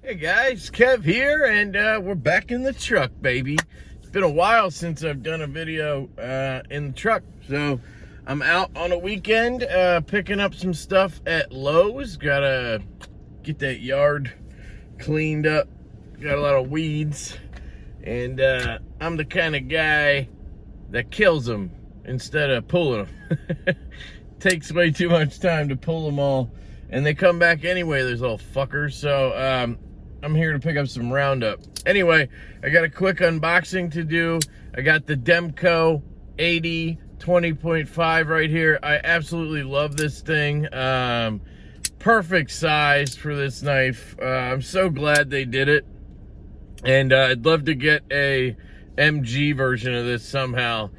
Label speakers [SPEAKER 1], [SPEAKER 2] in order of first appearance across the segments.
[SPEAKER 1] Hey guys, Kev here, and we're back in the truck, baby. It's been a while since I've done a video in the truck, so I'm out on a weekend picking up some stuff at Lowe's. Gotta get that yard cleaned up. Got a lot of weeds, and I'm the kind of guy that kills them instead of pulling them. Takes way too much time to pull them all, and they come back anyway, those little fuckers. So I'm here to pick up some Roundup. Anyway, I got a quick unboxing to do. I got the Demco 80 20.5 right here. I absolutely love this thing. Perfect size for this knife. I'm so glad they did it. And I'd love to get a MG version of this somehow.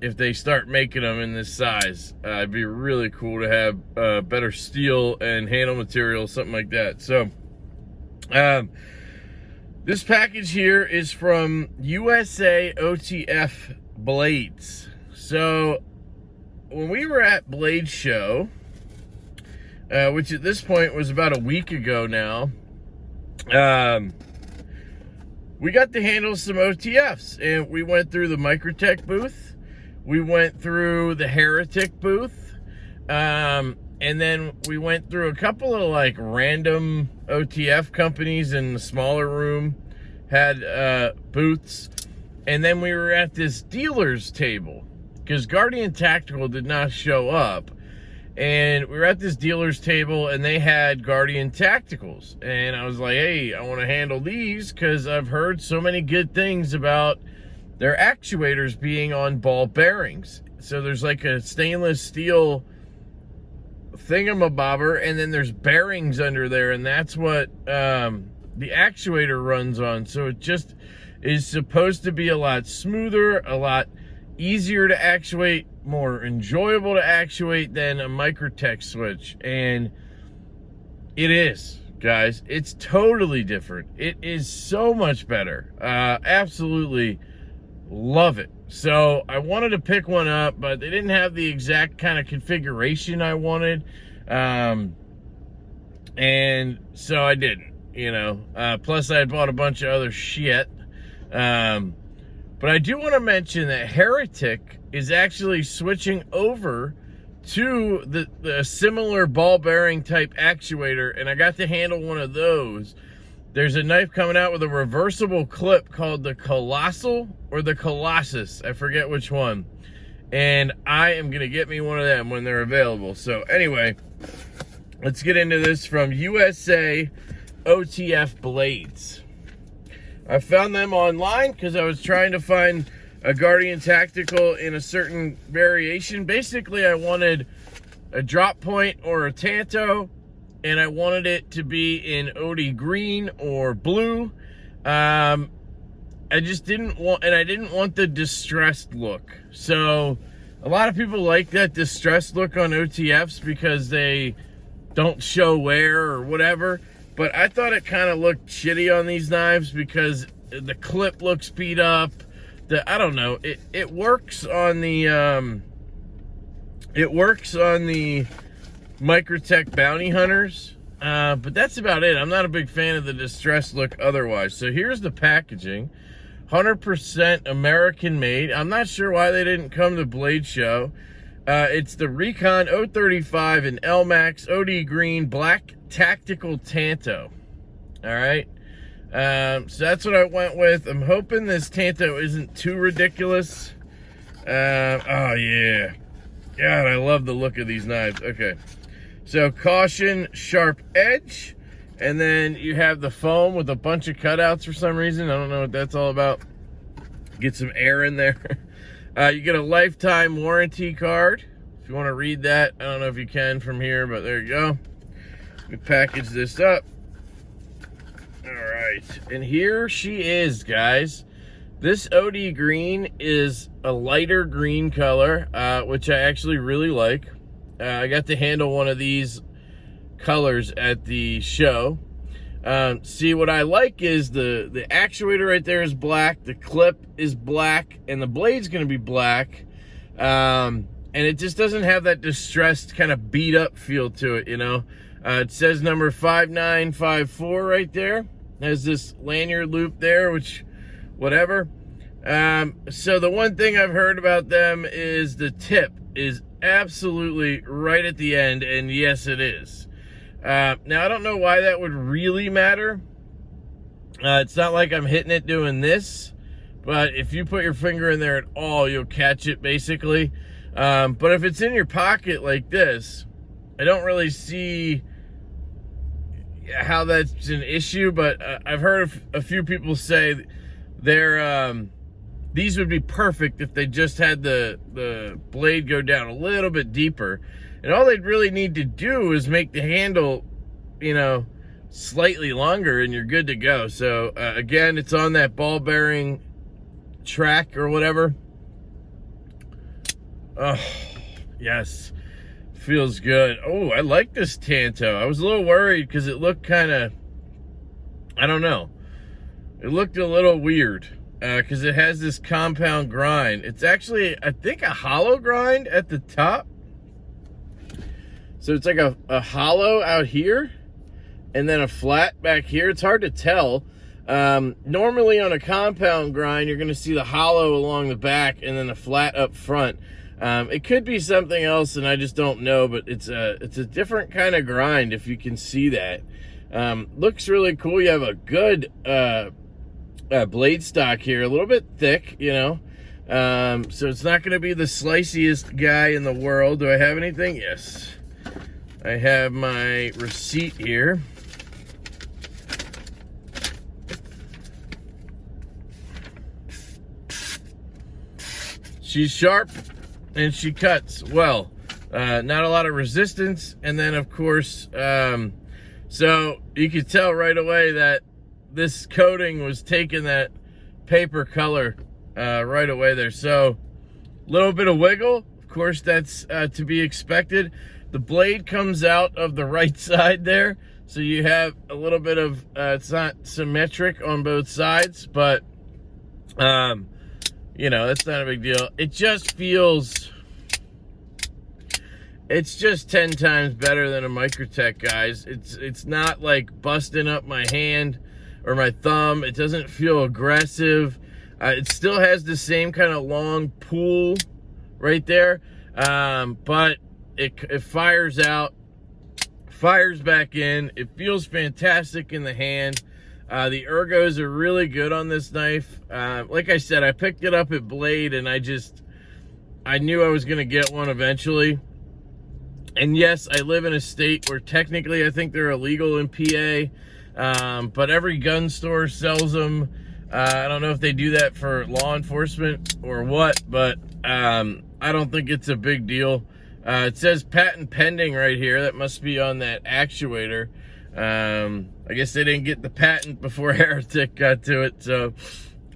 [SPEAKER 1] If they start making them in this size, it'd be really cool to have better steel and handle material, something like that. So this package here is from USA OTF Blades. So when we were at Blade Show, which at this point was about a week ago now, we got to handle some OTFs, and we went through the Microtech booth, we went through the Heretic booth, and then we went through a couple of like random OTF companies in the smaller room, had booths, and then we were at this dealer's table because Guardian Tactical did not show up, and we were at this dealer's table and they had Guardian Tacticals, and I was like, hey, I want to handle these because I've heard so many good things about their actuators being on ball bearings. So there's like a stainless steel thingamabobber, and then there's bearings under there, and that's what the actuator runs on. So it just is supposed to be a lot smoother, a lot easier to actuate, more enjoyable to actuate than a Microtech switch. And it is, guys. It's totally different. It is so much better. Absolutely love it. So I wanted to pick one up, but they didn't have the exact kind of configuration I wanted. And so I didn't, you know. Plus I had bought a bunch of other shit. But I do want to mention that Heretic is actually switching over to the similar ball bearing type actuator, and I got to handle one of those. There's a knife coming out with a reversible clip called the Colossal or the Colossus. I forget which one. And I am going to get me one of them when they're available. So anyway, let's get into this from USA OTF Blades. I found them online because I was trying to find a Guardian Tactical in a certain variation. Basically, I wanted a drop point or a Tanto, and I wanted it to be in OD green or blue. I just didn't want, and I didn't want the distressed look. So a lot of people like that distressed look on OTFs because they don't show wear or whatever. But I thought it kind of looked shitty on these knives because the clip looks beat up. I don't know. It works on the Microtech Bounty Hunters, but that's about it. I'm not a big fan of the distressed look otherwise. So here's the packaging. 100% American made. I'm not sure why they didn't come to Blade Show. It's the Recon 035 in LMAX OD green black tactical Tanto. All right. So that's what I went with. I'm hoping this Tanto isn't too ridiculous. Oh yeah. God, I love the look of these knives. Okay. So caution, sharp edge. And then you have the foam with a bunch of cutouts for some reason. I don't know what that's all about. Get some air in there. You get a lifetime warranty card. If you want to read that, I don't know if you can from here, but there you go. We package this up. All right, and here she is, guys. This OD green is a lighter green color, which I actually really like. I got to handle one of these colors at the show. See, what I like is the actuator right there is black, the clip is black, and the blade's going to be black. And it just doesn't have that distressed kind of beat up feel to it, you know. It says number 5954 right there. Has this lanyard loop there, which, whatever. So the one thing I've heard about them is the tip is absolutely right at the end, and yes, it is. Now, I don't know why that would really matter. It's not like I'm hitting it doing this, but if you put your finger in there at all, you'll catch it, basically. But if it's in your pocket like this, I don't really see how that's an issue, but I've heard a few people say these would be perfect if they just had the blade go down a little bit deeper. And all they'd really need to do is make the handle, you know, slightly longer, and you're good to go. So, again, it's on that ball bearing track or whatever. Oh, yes. Feels good. Oh, I like this Tanto. I was a little worried because it looked kind of, I don't know. It looked a little weird because it has this compound grind. It's actually, I think, a hollow grind at the top. So it's like a hollow out here and then a flat back here. It's hard to tell. Normally on a compound grind, you're going to see the hollow along the back and then a flat up front. It could be something else, and I just don't know, but it's a different kind of grind if you can see that. Looks really cool. You have a good blade stock here, a little bit thick, you know. So it's not going to be the sliciest guy in the world. Do I have anything? Yes. I have my receipt here. She's sharp and she cuts well. Not a lot of resistance. And then, of course, so you could tell right away that this coating was taking that paper color right away there. So a little bit of wiggle. Of course, that's to be expected. The blade comes out of the right side there, so you have a little bit of, it's not symmetric on both sides, but, you know, that's not a big deal. It just feels, it's just 10 times better than a Microtech, guys. It's not like busting up my hand or my thumb. It doesn't feel aggressive. It still has the same kind of long pull right there, but it fires out, fires back in. It feels fantastic in the hand. The ergos are really good on this knife. Like I said, I picked it up at Blade, and I knew I was going to get one eventually. And yes, I live in a state where technically I think they're illegal in PA, but every gun store sells them. I don't know if they do that for law enforcement or what, but I don't think it's a big deal. It says patent pending right here. That must be on that actuator. I guess they didn't get the patent before Heretic got to it, so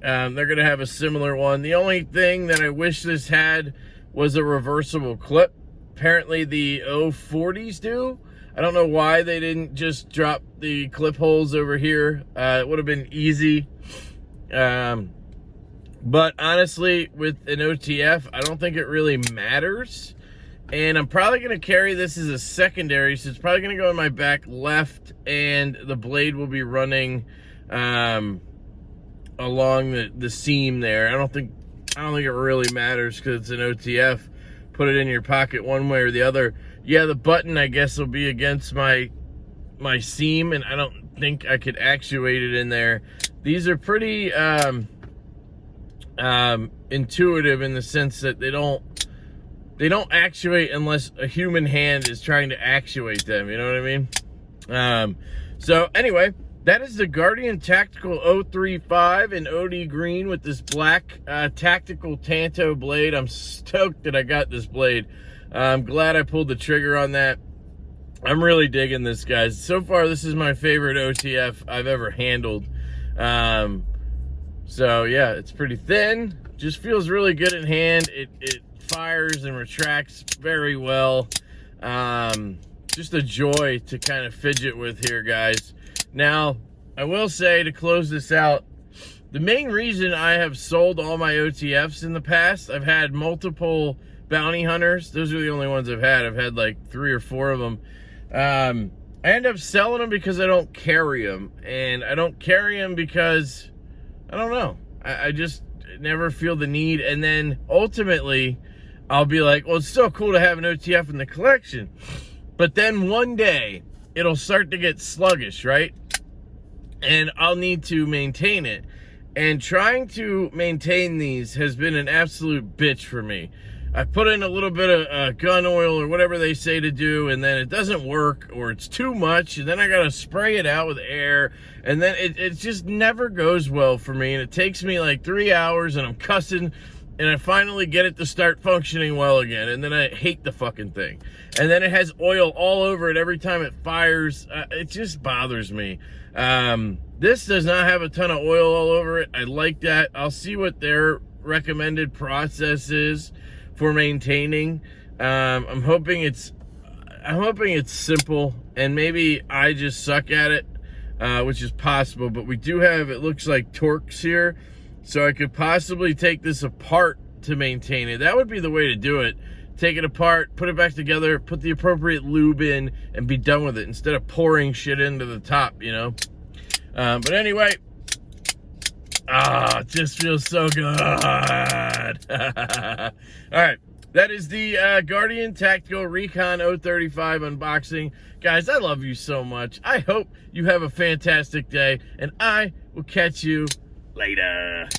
[SPEAKER 1] they're going to have a similar one. The only thing that I wish this had was a reversible clip. Apparently the 040s do. I don't know why they didn't just drop the clip holes over here. It would have been easy. But honestly, with an OTF, I don't think it really matters. And I'm probably going to carry this as a secondary, so it's probably going to go in my back left, and the blade will be running along the seam there. I don't think it really matters because it's an OTF. Put it in your pocket one way or the other. Yeah, the button, I guess, will be against my seam, and I don't think I could actuate it in there. These are pretty intuitive in the sense that they don't actuate unless a human hand is trying to actuate them, you know what I mean? So anyway, that is the Guardian Tactical 035 in OD green with this black tactical Tanto blade. I'm stoked that I got this blade. I'm glad I pulled the trigger on that. I'm really digging this, guys. So far, this is my favorite OTF I've ever handled. So yeah, it's pretty thin. Just feels really good in hand. It fires and retracts very well. Just a joy to kind of fidget with here, guys. Now, I will say, to close this out, the main reason I have sold all my OTFs in the past, I've had multiple bounty hunters. Those are the only ones I've had. I've had like 3 or 4 of them. I end up selling them because I don't carry them. And I don't carry them because, I don't know. I just never feel the need. And then ultimately, I'll be like, well, it's still cool to have an OTF in the collection. But then one day, it'll start to get sluggish, right? And I'll need to maintain it. And trying to maintain these has been an absolute bitch for me. I put in a little bit of gun oil or whatever they say to do, and then it doesn't work, or it's too much, and then I gotta spray it out with air, and then it just never goes well for me, and it takes me like 3 hours, and I'm cussing, and I finally get it to start functioning well again, and then I hate the fucking thing. And then it has oil all over it every time it fires. It just bothers me. This does not have a ton of oil all over it. I like that. I'll see what their recommended process is for maintaining. I'm hoping it's simple, and maybe I just suck at it, which is possible. But we do have, it looks like, Torx here, so I could possibly take this apart to maintain it. That would be the way to do it. Take it apart, put it back together, put the appropriate lube in, and be done with it instead of pouring shit into the top, you know. But anyway, it just feels so good. All right, that is the Guardian Tactical Recon 035 unboxing. Guys, I love you so much. I hope you have a fantastic day, and I will catch you later.